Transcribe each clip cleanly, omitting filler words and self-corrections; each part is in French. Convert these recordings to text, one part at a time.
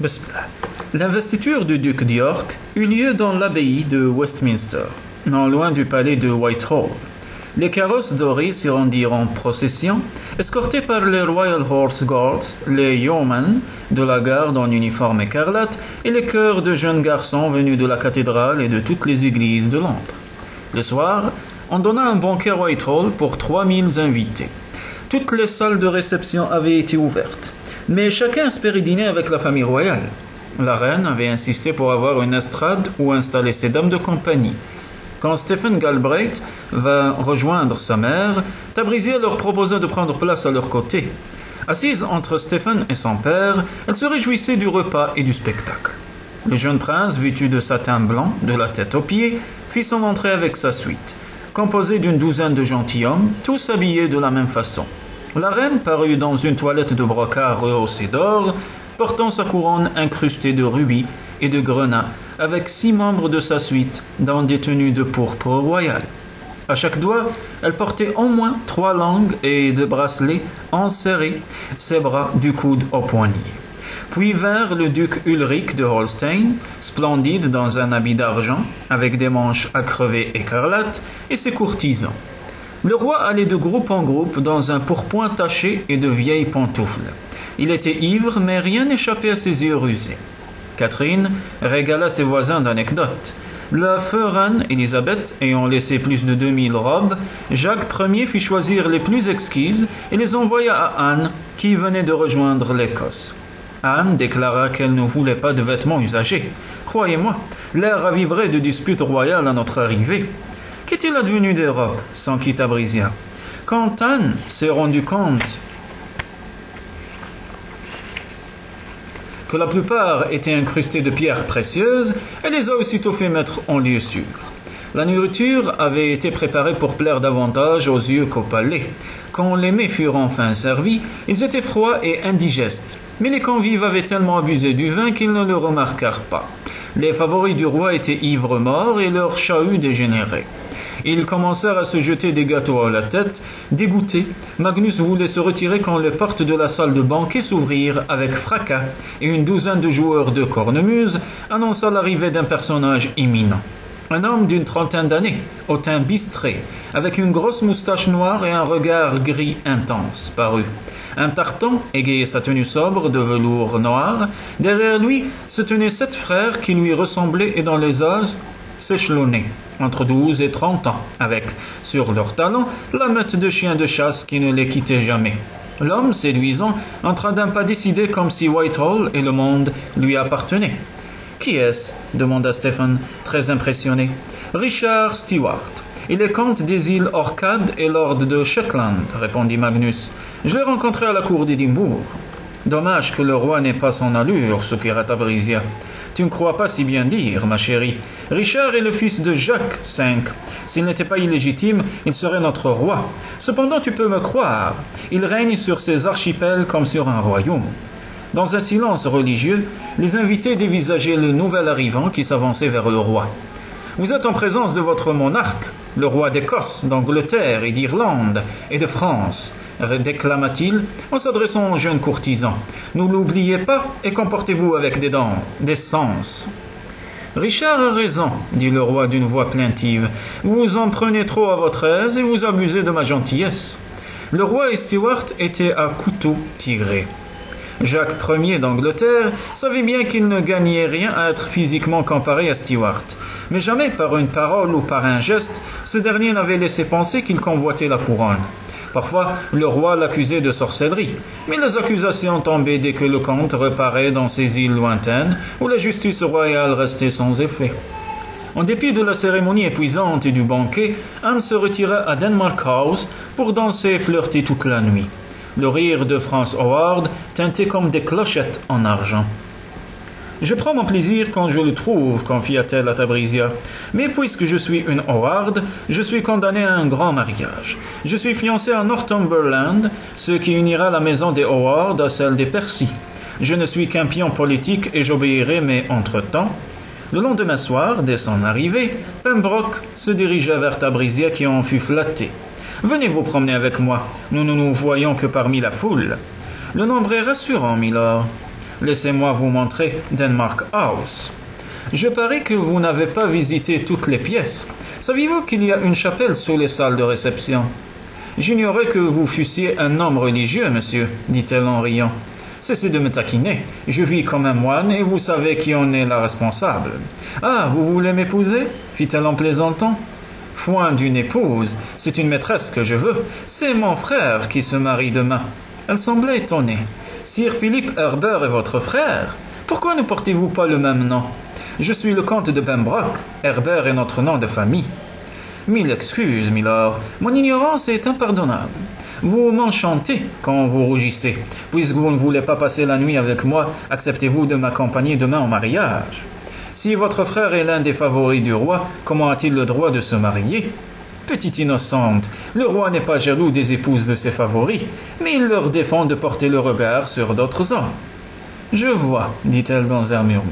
Bismillah. L'investiture du duc d'York eut lieu dans l'abbaye de Westminster, non loin du palais de Whitehall. Les carrosses dorées s'y rendirent en procession, escortés par les Royal Horse Guards, les yeomen de la garde en uniforme écarlate et les chœurs de jeunes garçons venus de la cathédrale et de toutes les églises de Londres. Le soir, on donna un banquet à Whitehall pour 3000 invités. Toutes les salles de réception avaient été ouvertes, mais chacun espérait dîner avec la famille royale. La reine avait insisté pour avoir une estrade où installer ses dames de compagnie. Quand Stephen Galbraith vint rejoindre sa mère, Tabrisia leur proposa de prendre place à leur côté. Assise entre Stephen et son père, elle se réjouissait du repas et du spectacle. Le jeune prince, vêtu de satin blanc, de la tête aux pieds, fit son entrée avec sa suite, composée d'une douzaine de gentilshommes, tous habillés de la même façon. La reine parut dans une toilette de brocart rehaussée d'or, portant sa couronne incrustée de rubis et de grenats, avec 6 membres de sa suite dans des tenues de pourpre royale. À chaque doigt, elle portait au moins 3 langues et 2 bracelets enserrés, ses bras du coude au poignet. Puis vinrent le duc Ulrich de Holstein, splendide dans un habit d'argent, avec des manches à crever écarlates, et ses courtisans. Le roi allait de groupe en groupe dans un pourpoint taché et de vieilles pantoufles. Il était ivre, mais rien n'échappait à ses yeux rusés. Catherine régala ses voisins d'anecdotes. La reine Élisabeth ayant laissé plus de 2000 robes, Jacques Ier fit choisir les plus exquises et les envoya à Anne, qui venait de rejoindre l'Écosse. Anne déclara qu'elle ne voulait pas de vêtements usagés. Croyez-moi, l'air raviverait de disputes royales à notre arrivée. Qu'est-il advenu des robes, s'enquit Tabrisia. Quand Anne s'est rendue compte que la plupart étaient incrustées de pierres précieuses, elle les a aussitôt fait mettre en lieu sûr. La nourriture avait été préparée pour plaire davantage aux yeux qu'au palais. Quand les mets furent enfin servis, ils étaient froids et indigestes, mais les convives avaient tellement abusé du vin qu'ils ne le remarquèrent pas. Les favoris du roi étaient ivres morts et leur chahut dégénéré. Ils commencèrent à se jeter des gâteaux à la tête. Dégoûté, Magnus voulait se retirer quand les portes de la salle de banquet s'ouvrirent avec fracas et une douzaine de joueurs de cornemuse annonça l'arrivée d'un personnage imminent. Un homme d'une trentaine d'années, au teint bistré, avec une grosse moustache noire et un regard gris intense, parut. Un tartan égayait sa tenue sobre de velours noir. Derrière lui se tenaient 7 frères qui lui ressemblaient et dont les âges s'échelonnaient, entre 12 et 30 ans, avec, sur leurs talons, la meute de chiens de chasse qui ne les quittait jamais. L'homme, séduisant, entra d'un pas décidé comme si Whitehall et le monde lui appartenaient. « Qui est-ce » demanda Stephen, très impressionné. « Richard Stewart. Il est comte des îles Orcades et lord de Shetland, » répondit Magnus. « Je l'ai rencontré à la cour d'Édimbourg. »« Dommage que le roi n'ait pas son allure, » soupira Tabrisia. « Tu ne crois pas si bien dire, ma chérie. Richard est le fils de Jacques V. S'il n'était pas illégitime, il serait notre roi. Cependant, tu peux me croire, il règne sur ces archipels comme sur un royaume. » Dans un silence religieux, les invités dévisageaient le nouvel arrivant qui s'avançait vers le roi. « Vous êtes en présence de votre monarque, le roi d'Écosse, d'Angleterre et d'Irlande et de France, » déclama-t-il en s'adressant au jeune courtisan. « Ne l'oubliez pas et comportez-vous avec des sens. » « Richard a raison, » dit le roi d'une voix plaintive. « Vous en prenez trop à votre aise et vous abusez de ma gentillesse. » Le roi et Stewart étaient à couteau tiré. Jacques Ier d'Angleterre savait bien qu'il ne gagnait rien à être physiquement comparé à Stewart. Mais jamais par une parole ou par un geste, ce dernier n'avait laissé penser qu'il convoitait la couronne. Parfois, le roi l'accusait de sorcellerie, mais les accusations tombaient dès que le comte reparaît dans ces îles lointaines où la justice royale restait sans effet. En dépit de la cérémonie épuisante et du banquet, Anne se retira à Denmark House pour danser et flirter toute la nuit. Le rire de Franz Howard tintait comme des clochettes en argent. « Je prends mon plaisir quand je le trouve, » confia-t-elle à Tabrisia. « Mais puisque je suis une Howard, je suis condamnée à un grand mariage. Je suis fiancée à Northumberland, ce qui unira la maison des Howard à celle des Percy. Je ne suis qu'un pion politique et j'obéirai, mais entre-temps... » Le lendemain soir, dès son arrivée, Pembroke se dirigea vers Tabrisia qui en fut flatté. « Venez vous promener avec moi, nous ne nous voyons que parmi la foule. »« Le nombre est rassurant, milord. » Laissez-moi vous montrer Denmark House. Je parie que vous n'avez pas visité toutes les pièces. Saviez-vous qu'il y a une chapelle sous les salles de réception? J'ignorais que vous fussiez un homme religieux, monsieur, dit-elle en riant. Cessez de me taquiner. Je vis comme un moine et vous savez qui en est la responsable. Ah, vous voulez m'épouser? Fit-elle en plaisantant. Foin d'une épouse, c'est une maîtresse que je veux. C'est mon frère qui se marie demain. Elle semblait étonnée. Sir Philippe Herbert est votre frère? Pourquoi ne portez-vous pas le même nom? Je suis le comte de Pembroke. Herbert est notre nom de famille. Mille excuses, milord. Mon ignorance est impardonnable. Vous m'enchantez quand vous rougissez. Puisque vous ne voulez pas passer la nuit avec moi, acceptez-vous de m'accompagner demain au mariage? Si votre frère est l'un des favoris du roi, comment a-t-il le droit de se marier? Petite innocente, le roi n'est pas jaloux des épouses de ses favoris, mais il leur défend de porter le regard sur d'autres hommes. Je vois, dit-elle dans un murmure.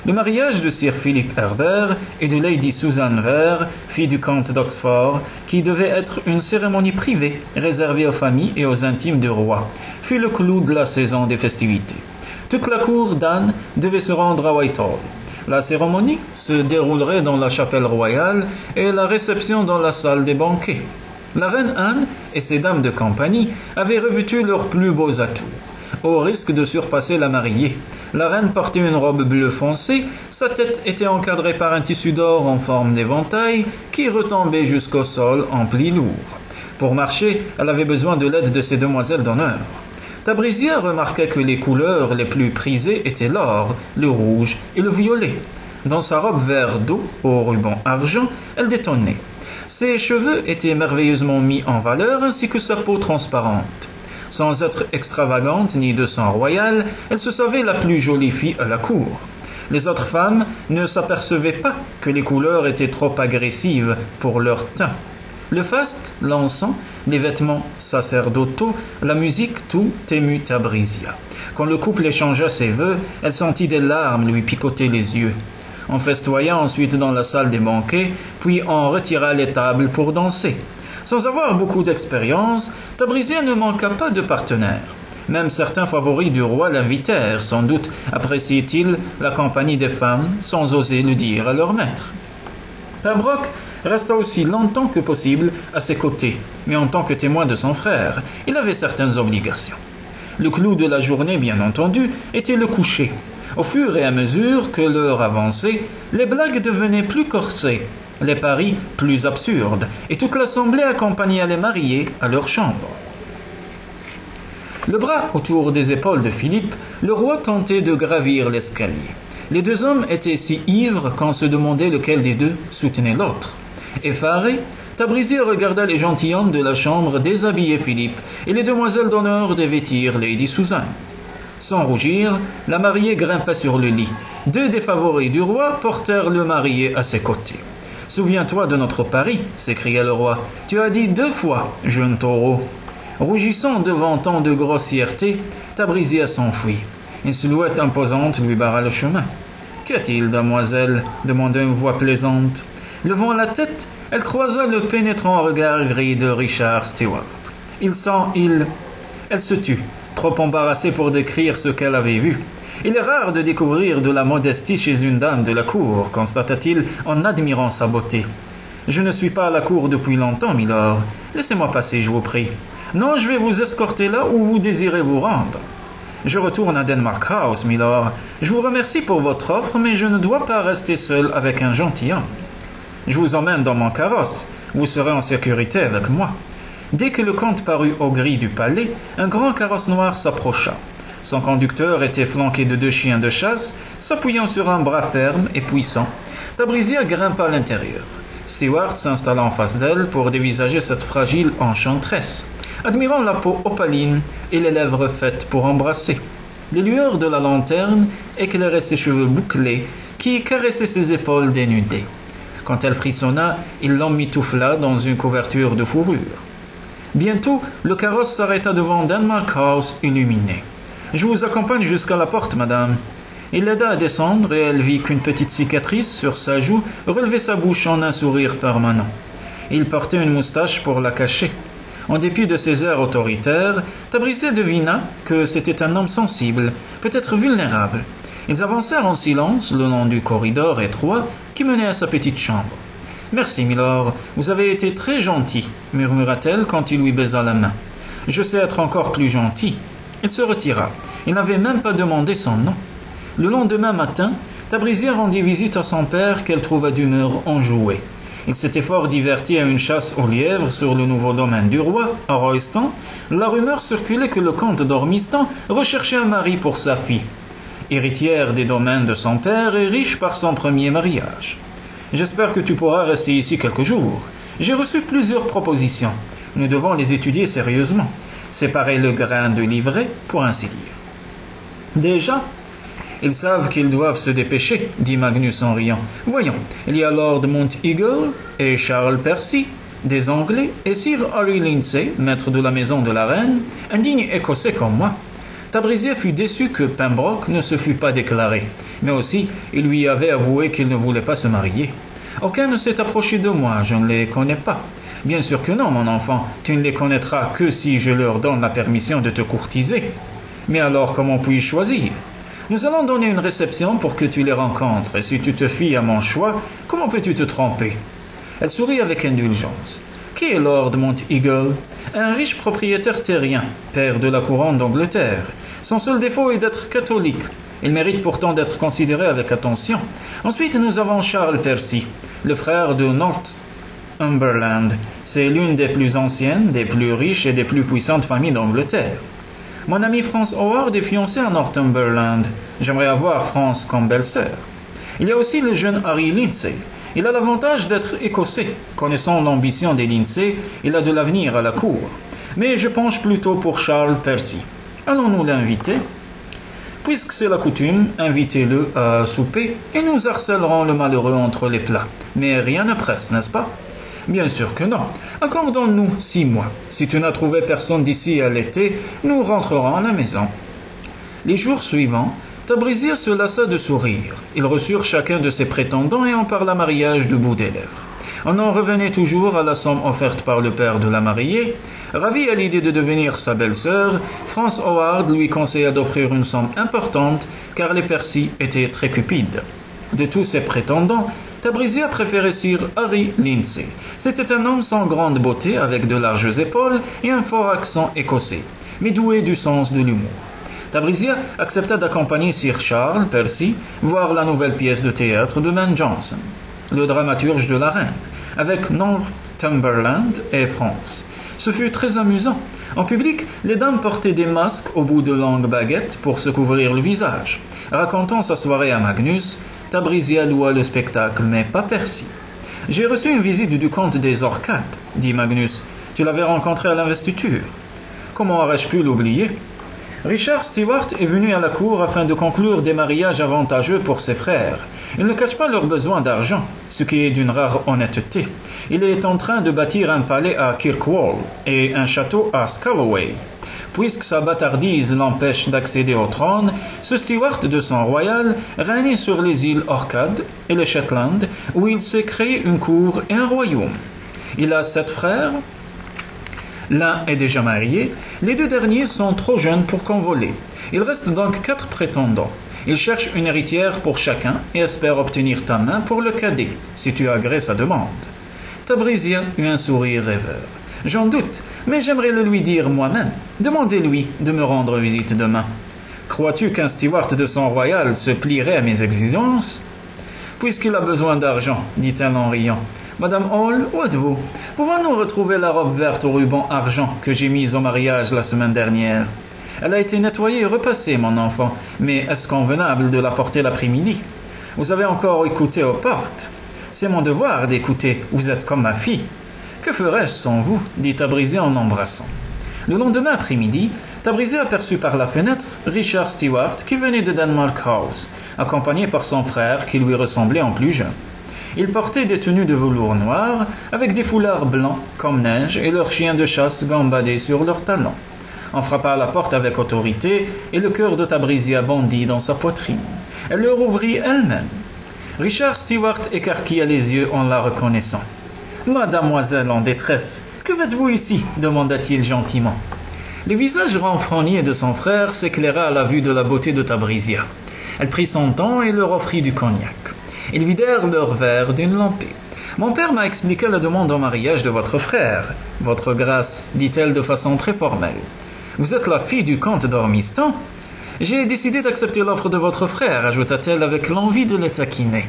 Le mariage de Sir Philip Herbert et de Lady Susan Vere, fille du comte d'Oxford, qui devait être une cérémonie privée réservée aux familles et aux intimes du roi, fut le clou de la saison des festivités. Toute la cour d'Anne devait se rendre à Whitehall. La cérémonie se déroulerait dans la chapelle royale et la réception dans la salle des banquets. La reine Anne et ses dames de compagnie avaient revêtu leurs plus beaux atours, au risque de surpasser la mariée. La reine portait une robe bleu foncé, sa tête était encadrée par un tissu d'or en forme d'éventail qui retombait jusqu'au sol en plis lourds. Pour marcher, elle avait besoin de l'aide de ses demoiselles d'honneur. Tabrisia remarqua que les couleurs les plus prisées étaient l'or, le rouge et le violet. Dans sa robe vert d'eau, au ruban argent, elle détonnait. Ses cheveux étaient merveilleusement mis en valeur ainsi que sa peau transparente. Sans être extravagante ni de sang royal, elle se savait la plus jolie fille à la cour. Les autres femmes ne s'apercevaient pas que les couleurs étaient trop agressives pour leur teint. Le faste, l'encens, les vêtements sacerdotaux, la musique, tout émut Tabrisia. Quand le couple échangea ses vœux, elle sentit des larmes lui picoter les yeux. On festoya ensuite dans la salle des banquets, puis on retira les tables pour danser. Sans avoir beaucoup d'expérience, Tabrisia ne manqua pas de partenaires. Même certains favoris du roi l'invitèrent, sans doute appréciaient-ils la compagnie des femmes, sans oser le dire à leur maître. Pembroke resta aussi longtemps que possible à ses côtés, mais en tant que témoin de son frère, il avait certaines obligations. Le clou de la journée, bien entendu, était le coucher. Au fur et à mesure que l'heure avançait, les blagues devenaient plus corsées, les paris plus absurdes, et toute l'assemblée accompagna les mariés à leur chambre. Le bras autour des épaules de Philippe, le roi tentait de gravir l'escalier. Les deux hommes étaient si ivres qu'on se demandait lequel des deux soutenait l'autre. Effaré, Tabrisia regarda les gentilshommes de la chambre déshabiller Philippe et les demoiselles d'honneur de vêtir Lady Susan. Sans rougir, la mariée grimpa sur le lit. Deux des favoris du roi portèrent le marié à ses côtés. « Souviens-toi de notre pari, s'écria le roi. Tu as dit 2 fois, jeune taureau. Rougissant devant tant de grossièreté, Tabrisia s'enfuit. Une silhouette imposante lui barra le chemin. « Qu'y a-t-il, damoiselle » demanda une voix plaisante. Levant la tête, elle croisa le pénétrant regard gris de Richard Stewart. Elle se tut, trop embarrassée pour décrire ce qu'elle avait vu. Il est rare de découvrir de la modestie chez une dame de la cour, constata-t-il en admirant sa beauté. Je ne suis pas à la cour depuis longtemps, milord. Laissez-moi passer, je vous prie. Non, je vais vous escorter là où vous désirez vous rendre. Je retourne à Denmark House, milord. Je vous remercie pour votre offre, mais je ne dois pas rester seul avec un gentilhomme. Je vous emmène dans mon carrosse. Vous serez en sécurité avec moi. Dès que le comte parut aux grilles du palais, un grand carrosse noir s'approcha. Son conducteur était flanqué de 2 chiens de chasse, s'appuyant sur un bras ferme et puissant. Tabrisia grimpa à l'intérieur. Stewart s'installa en face d'elle pour dévisager cette fragile enchanteresse, admirant la peau opaline et les lèvres faites pour embrasser. Les lueurs de la lanterne éclairaient ses cheveux bouclés qui caressaient ses épaules dénudées. Quand elle frissonna, il l'emmitoufla dans une couverture de fourrure. Bientôt, le carrosse s'arrêta devant Denmark House illuminé. « Je vous accompagne jusqu'à la porte, madame. » Il l'aida à descendre et elle vit qu'une petite cicatrice sur sa joue relevait sa bouche en un sourire permanent. Il portait une moustache pour la cacher. En dépit de ses airs autoritaires, Tabrizier devina que c'était un homme sensible, peut-être vulnérable. Ils avancèrent en silence le long du corridor étroit qui menait à sa petite chambre. « Merci, milord, vous avez été très gentil, » murmura-t-elle quand il lui baisa la main. « Je sais être encore plus gentil. » Il se retira. Il n'avait même pas demandé son nom. Le lendemain matin, Tabrizier rendit visite à son père qu'elle trouva d'humeur enjouée. Il s'était fort diverti à une chasse aux lièvres sur le nouveau domaine du roi, à Royston. La rumeur circulait que le comte d'Ormistan recherchait un mari pour sa fille. Héritière des domaines de son père et riche par son premier mariage. « J'espère que tu pourras rester ici quelques jours. J'ai reçu plusieurs propositions. Nous devons les étudier sérieusement. Séparer le grain de l'ivraie, pour ainsi dire. » « Déjà, ils savent qu'ils doivent se dépêcher, dit Magnus en riant. Voyons, il y a Lord Monteagle et Charles Percy, des Anglais, et Sir Harry Lindsay, maître de la maison de la reine, un digne Écossais comme moi. Tabrizier fut déçu que Pembroke ne se fût pas déclaré, mais aussi il lui avait avoué qu'il ne voulait pas se marier. Aucun ne s'est approché de moi, je ne les connais pas. Bien sûr que non, mon enfant, tu ne les connaîtras que si je leur donne la permission de te courtiser. Mais alors comment puis-je choisir ? Nous allons donner une réception pour que tu les rencontres, et si tu te fies à mon choix, comment peux-tu te tromper ? Elle sourit avec indulgence. Qui est Lord Monteagle ? Un riche propriétaire terrien, père de la couronne d'Angleterre. Son seul défaut est d'être catholique. Il mérite pourtant d'être considéré avec attention. Ensuite, nous avons Charles Percy, le frère de Northumberland. C'est l'une des plus anciennes, des plus riches et des plus puissantes familles d'Angleterre. Mon ami France Howard est fiancé à Northumberland. J'aimerais avoir France comme belle-sœur. Il y a aussi le jeune Harry Lindsay. Il a l'avantage d'être écossais. Connaissant l'ambition des Lindsay, il a de l'avenir à la cour. Mais je penche plutôt pour Charles Percy. Allons-nous l'inviter ? Puisque c'est la coutume, invitez-le à souper et nous harcèlerons le malheureux entre les plats. Mais rien ne presse, n'est-ce pas ? Bien sûr que non. Accordons-nous 6 mois. Si tu n'as trouvé personne d'ici à l'été, nous rentrerons à la maison. Les jours suivants, Tabrizier se lassa de sourire. Ils reçurent chacun de ses prétendants et en parla mariage du bout des lèvres. On en revenait toujours à la somme offerte par le père de la mariée. Ravi à l'idée de devenir sa belle-sœur, France Howard lui conseilla d'offrir une somme importante car les Percy étaient très cupides. De tous ses prétendants, Tabrizier préférait Sir Harry Lindsay. C'était un homme sans grande beauté, avec de larges épaules et un fort accent écossais, mais doué du sens de l'humour. Tabrizier accepta d'accompagner Sir Charles Percy voir la nouvelle pièce de théâtre de Ben Jonson, le dramaturge de la reine, avec Northumberland et France. Ce fut très amusant. En public, les dames portaient des masques au bout de longues baguettes pour se couvrir le visage. Racontant sa soirée à Magnus, Tabrizier loua le spectacle, mais pas Percy. « J'ai reçu une visite du comte des Orcades, dit Magnus. Tu l'avais rencontré à l'investiture. Comment aurais-je pu l'oublier ? Richard Stewart est venu à la cour afin de conclure des mariages avantageux pour ses frères. Il ne cache pas leur besoin d'argent, ce qui est d'une rare honnêteté. Il est en train de bâtir un palais à Kirkwall et un château à Scalloway. Puisque sa bâtardise l'empêche d'accéder au trône, ce Stewart de sang royal règne sur les îles Orcades et les Shetland, où il s'est créé une cour et un royaume. Il a 7 frères. L'un est déjà marié, les 2 derniers sont trop jeunes pour convoler. Il reste donc 4 prétendants. Il cherche une héritière pour chacun et espère obtenir ta main pour le cadet, si tu agrées sa demande. Tabrizier eut un sourire rêveur. J'en doute, mais j'aimerais le lui dire moi-même. Demandez-lui de me rendre visite demain. Crois-tu qu'un steward de sang royal se plierait à mes exigences ? Puisqu'il a besoin d'argent, dit-elle en riant. Madame Hall, où êtes-vous ? Pouvons-nous retrouver la robe verte au ruban argent que j'ai mise au mariage la semaine dernière ? Elle a été nettoyée et repassée, mon enfant, mais est-ce convenable de la porter l'après-midi ? Vous avez encore écouté aux portes ? C'est mon devoir d'écouter, vous êtes comme ma fille. Que ferais-je sans vous ? dit Tabrizier en l'embrassant. Le lendemain après-midi, Tabrizier aperçut par la fenêtre Richard Stewart qui venait de Denmark House, accompagné par son frère qui lui ressemblait en plus jeune. Ils portaient des tenues de velours noir avec des foulards blancs comme neige et leurs chiens de chasse gambadaient sur leurs talons. On frappa à la porte avec autorité et le cœur de Tabrizier bondit dans sa poitrine. Elle leur ouvrit elle-même. Richard Stewart écarquilla les yeux en la reconnaissant. « Mademoiselle en détresse, Que faites-vous ici » demanda-t-il gentiment. Le visage renfrogné de son frère s'éclaira à la vue de la beauté de Tabrisia. Elle prit son temps et leur offrit du cognac. Ils vidèrent leur verre d'une lampée. « Mon père m'a expliqué la demande en mariage de votre frère. Votre grâce, dit-elle de façon très formelle. Vous êtes la fille du comte d'Ormiston ? J'ai décidé d'accepter l'offre de votre frère, ajouta-t-elle avec l'envie de le taquiner.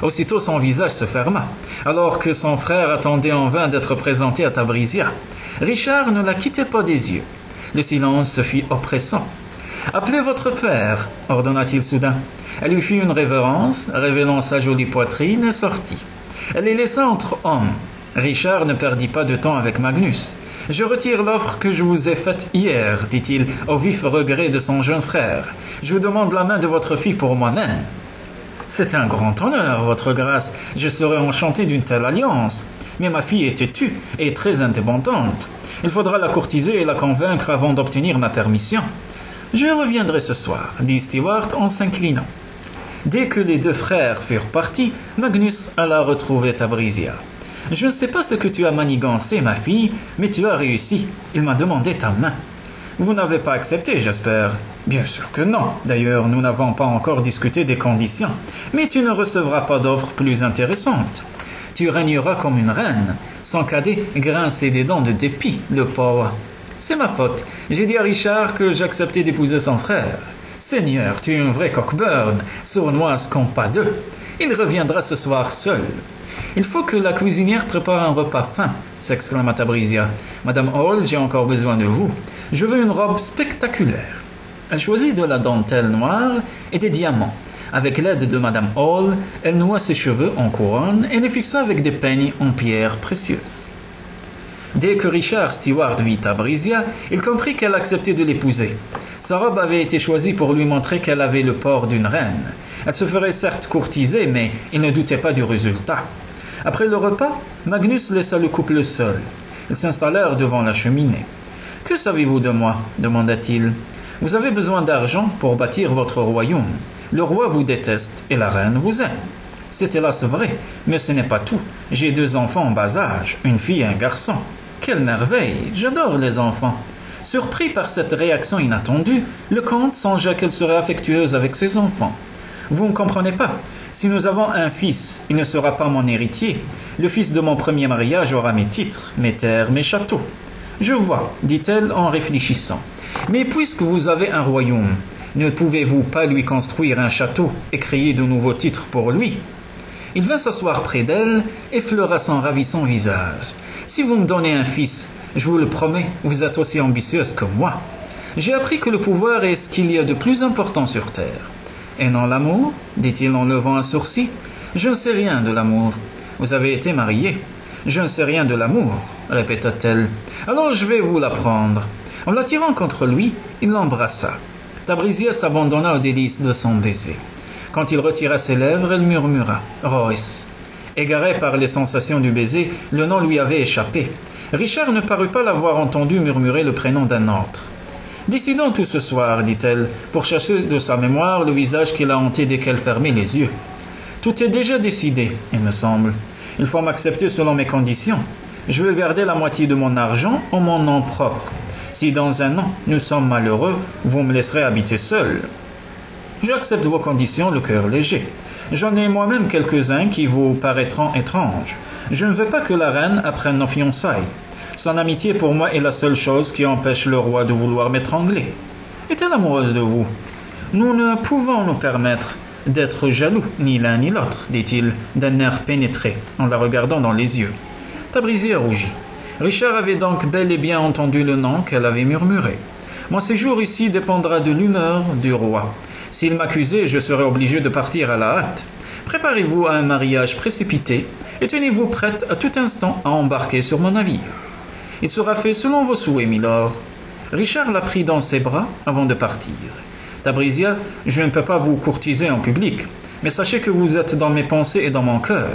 Aussitôt son visage se ferma, alors que son frère attendait en vain d'être présenté à Tabrisia. Richard ne la quittait pas des yeux. Le silence se fit oppressant. « Appelez votre père » ordonna-t-il soudain. Elle lui fit une révérence, révélant sa jolie poitrine, et sortit. Elle les laissa entre hommes. Richard ne perdit pas de temps avec Magnus. « Je retire l'offre que je vous ai faite hier, dit-il, au vif regret de son jeune frère. Je vous demande la main de votre fille pour moi-même. » « C'est un grand honneur, votre grâce. Je serais enchanté d'une telle alliance. Mais ma fille est têtue et très indépendante. Il faudra la courtiser et la convaincre avant d'obtenir ma permission. »« Je reviendrai ce soir, » dit Stewart en s'inclinant. Dès que les deux frères furent partis, Magnus alla retrouver Tabrisia. « Je ne sais pas ce que tu as manigancé, ma fille, mais tu as réussi. Il m'a demandé ta main. » « Vous n'avez pas accepté, j'espère. »« Bien sûr que non. D'ailleurs, nous n'avons pas encore discuté des conditions. Mais tu ne recevras pas d'offre plus intéressante. Tu régneras comme une reine. » Son cadet grinçait des dents de dépit, le pauvre. « C'est ma faute. J'ai dit à Richard que j'acceptais d'épouser son frère. »« Seigneur, tu es un vrai cockburn, sournoise comme pas deux. Il reviendra ce soir seul. »« Il faut que la cuisinière prépare un repas fin, » s'exclama Tabrisia. « Madame Hall, j'ai encore besoin de vous. Je veux une robe spectaculaire. » Elle choisit de la dentelle noire et des diamants. Avec l'aide de Madame Hall, elle noua ses cheveux en couronne et les fixa avec des peignes en pierres précieuses. Dès que Richard Stewart vit Tabrisia, il comprit qu'elle acceptait de l'épouser. Sa robe avait été choisie pour lui montrer qu'elle avait le port d'une reine. Elle se ferait certes courtiser, mais il ne doutait pas du résultat. Après le repas, Magnus laissa le couple seul. Ils s'installèrent devant la cheminée. « Que savez-vous de moi » demanda-t-il. « Vous avez besoin d'argent pour bâtir votre royaume. Le roi vous déteste et la reine vous aime. C'est hélas vrai, mais ce n'est pas tout. J'ai 2 enfants en bas âge, une fille et un garçon. Quelle merveille, j'adore les enfants. » Surpris par cette réaction inattendue, le comte songea qu'elle serait affectueuse avec ses enfants. « Vous ne comprenez pas. Si nous avons un fils, il ne sera pas mon héritier. Le fils de mon premier mariage aura mes titres, mes terres, mes châteaux. » « Je vois, » dit-elle en réfléchissant. « Mais puisque vous avez un royaume, ne pouvez-vous pas lui construire un château et créer de nouveaux titres pour lui ?» Il vint s'asseoir près d'elle, effleura son ravissant visage. « Si vous me donnez un fils, je vous le promets, vous êtes aussi ambitieuse que moi. J'ai appris que le pouvoir est ce qu'il y a de plus important sur terre. »« Et non l'amour » dit-il en levant un sourcil. « Je ne sais rien de l'amour. Vous avez été mariée. »« Je ne sais rien de l'amour, » répéta-t-elle. « Alors je vais vous l'apprendre. » En l'attirant contre lui, il l'embrassa. Tabrisia s'abandonna aux délices de son baiser. Quand il retira ses lèvres, elle murmura « Royce ». Égaré par les sensations du baiser, le nom lui avait échappé. Richard ne parut pas l'avoir entendu murmurer le prénom d'un autre. « Décidons tout ce soir, dit-elle, pour chasser de sa mémoire le visage qui l'a hanté dès qu'elle fermait les yeux. Tout est déjà décidé, il me semble. Il faut m'accepter selon mes conditions. Je veux garder la moitié de mon argent en mon nom propre. Si dans un an nous sommes malheureux, vous me laisserez habiter seul. J'accepte vos conditions, le cœur léger. J'en ai moi-même quelques-uns qui vous paraîtront étranges. Je ne veux pas que la reine apprenne nos fiançailles. Son amitié pour moi est la seule chose qui empêche le roi de vouloir m'étrangler. Est-elle amoureuse de vous? Nous ne pouvons nous permettre d'être jaloux, ni l'un ni l'autre, dit-il, d'un air pénétré, en la regardant dans les yeux. Tabrisia rougit. Richard avait donc bel et bien entendu le nom qu'elle avait murmuré. Mon séjour ici dépendra de l'humeur du roi. S'il m'accusait, je serais obligé de partir à la hâte. Préparez-vous à un mariage précipité et tenez-vous prête à tout instant à embarquer sur mon navire. Il sera fait selon vos souhaits, milord. Richard la prit dans ses bras avant de partir. Tabrisia, je ne peux pas vous courtiser en public, mais sachez que vous êtes dans mes pensées et dans mon cœur.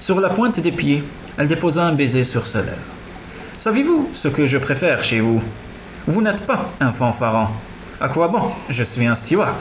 Sur la pointe des pieds, elle déposa un baiser sur ses lèvres. Savez-vous ce que je préfère chez vous? Vous n'êtes pas un fanfaron. À quoi bon? Je suis un steward.